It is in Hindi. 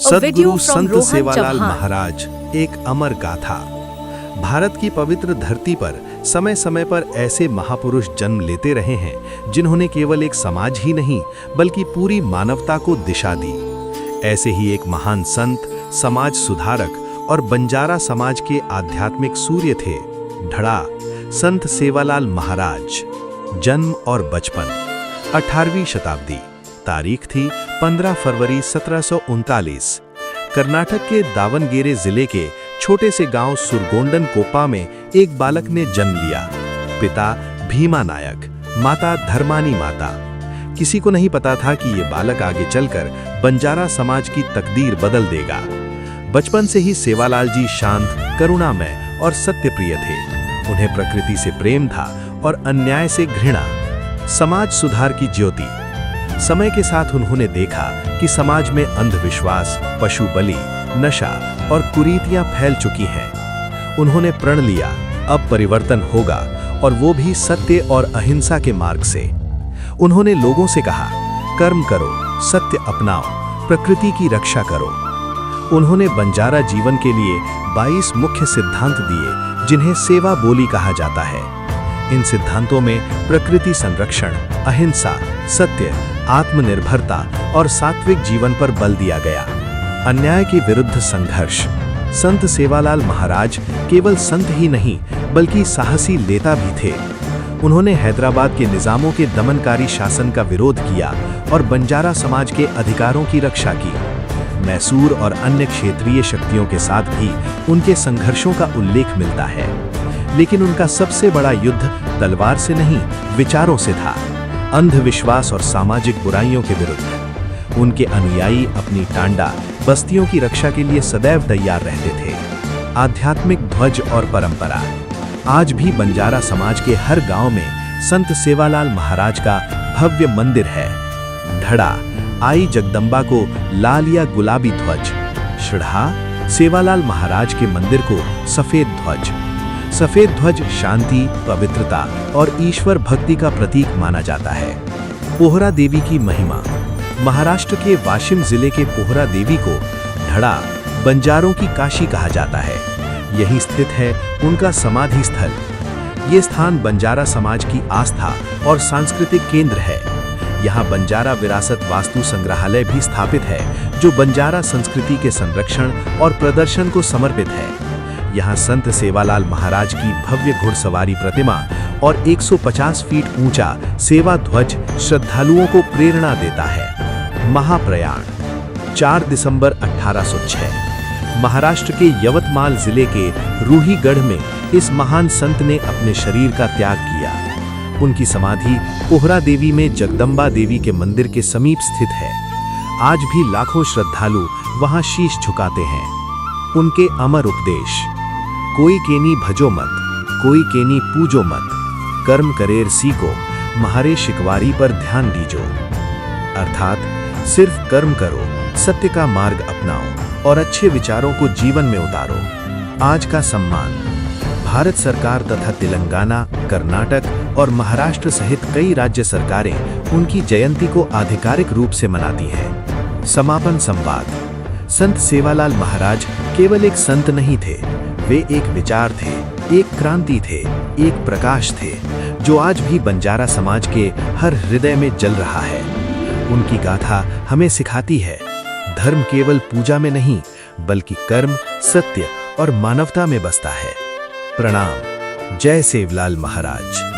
सद्गुरु संत सेवालाल महाराज एक अमर गाथा। भारत की पवित्र धरती पर समय समय पर ऐसे महापुरुष जन्म लेते रहे हैं जिन्होंने केवल एक समाज ही नहीं बल्कि पूरी मानवता को दिशा दी। ऐसे ही एक महान संत, समाज सुधारक और बंजारा समाज के आध्यात्मिक सूर्य थे ढड़ा संत सेवालाल महाराज। जन्म और बचपन 18वीं शताब्दी, तारीख थी 15 फरवरी 1739। कर्नाटक के दावनगेरे जिले के छोटे से गांव सुरगोंडन कोप्पा में एक बालक ने जन्म लिया। पिता भीमा नायक, माता धर्मानी माता। किसी को नहीं पता था कि ये बालक आगे चलकर बंजारा समाज की तकदीर बदल देगा। बचपन से ही सेवालाल जी शांत, करुणामय और सत्यप्रिय थे। उन्हें प्रकृति से प्रेम था और अन्याय से घृणा। समाज सुधार की ज्योति। समय के साथ उन्होंने देखा कि समाज में अंधविश्वास, पशु बलि, नशा और कुरीतियां फैल चुकी हैं। उन्होंने प्रण लिया, अब परिवर्तन होगा और वो भी सत्य और अहिंसा के मार्ग से। उन्होंने लोगों से कहा, कर्म करो, सत्य अपनाओ, प्रकृति की रक्षा करो। उन्होंने बंजारा जीवन के लिए 22 मुख्य सिद्धांत दिए जिन्हें सेवा बोली कहा जाता है। इन सिद्धांतों में प्रकृति संरक्षण, अहिंसा, सत्य, आत्मनिर्भरता और सात्विक जीवन पर बल दिया गया। अन्याय के विरुद्ध संघर्ष। संत सेवालाल महाराज केवल संत ही नहीं बल्कि साहसी नेता भी थे। उन्होंने हैदराबाद के निजामों के दमनकारी शासन का विरोध किया और बंजारा समाज के अधिकारों की रक्षा की। मैसूर और अन्य क्षेत्रीय शक्तियों के साथ भी उनके संघर्षों का उल्लेख मिलता है, लेकिन उनका सबसे बड़ा युद्ध तलवार से नहीं, विचारों से था। अंधविश्वास और सामाजिक बुराइयों के विरुद्ध उनके अनुयायी अपनी टांडा बस्तियों की रक्षा के लिए सदैव तैयार रहते थे। आध्यात्मिक ध्वज और परंपरा। आज भी बंजारा समाज के हर गांव में संत सेवालाल महाराज का भव्य मंदिर है। ढड़ा आई जगदम्बा को लाल या गुलाबी ध्वज, श्रढ़ा सेवालाल महाराज के मंदिर को सफेद ध्वज। सफेद ध्वज शांति, पवित्रता और ईश्वर भक्ति का प्रतीक माना जाता है। पोहरा देवी की महिमा। महाराष्ट्र के वाशिम जिले के पोहरा देवी को ढड़ा बंजारों की काशी कहा जाता है। यहीं स्थित है उनका समाधि स्थल। ये स्थान बंजारा समाज की आस्था और सांस्कृतिक केंद्र है। यहाँ बंजारा विरासत वास्तु संग्रहालय भी स्थापित है जो बंजारा संस्कृति के संरक्षण और प्रदर्शन को समर्पित है। यहाँ संत सेवालाल महाराज की भव्य घुड़सवारी प्रतिमा और 150 फीट ऊंचा सेवा ध्वज श्रद्धालुओं को प्रेरणा देता है। महाप्रयाण 4 दिसंबर 1806। महाराष्ट्र के यवतमाल जिले के रूहीगढ़ में इस महान संत ने अपने शरीर का त्याग किया। उनकी समाधि पोहरा देवी में जगदम्बा देवी के मंदिर के समीप स्थित है। आज भी लाखों श्रद्धालु वहां शीश झुकाते हैं। उनके अमर उपदेश। कोई केनी भजो मत, कोई केनी पूजो मत, कर्म करेर सीखो, म्हारे शिकवारी पर ध्यान दीजो। अर्थात सिर्फ कर्म करो, सत्य का मार्ग अपनाओ और अच्छे विचारों को जीवन में उतारो। आज का सम्मान। भारत सरकार तथा तेलंगाना, कर्नाटक और महाराष्ट्र सहित कई राज्य सरकारें उनकी जयंती को आधिकारिक रूप से मनाती हैं। समापन संवाद। संत सेवालाल महाराज केवल एक संत नहीं थे, वे एक विचार थे, एक क्रांति थे, एक प्रकाश थे जो आज भी बंजारा समाज के हर हृदय में जल रहा है। उनकी गाथा हमें सिखाती है, धर्म केवल पूजा में नहीं बल्कि कर्म, सत्य और मानवता में बसता है। प्रणाम। जय सेवालाल महाराज।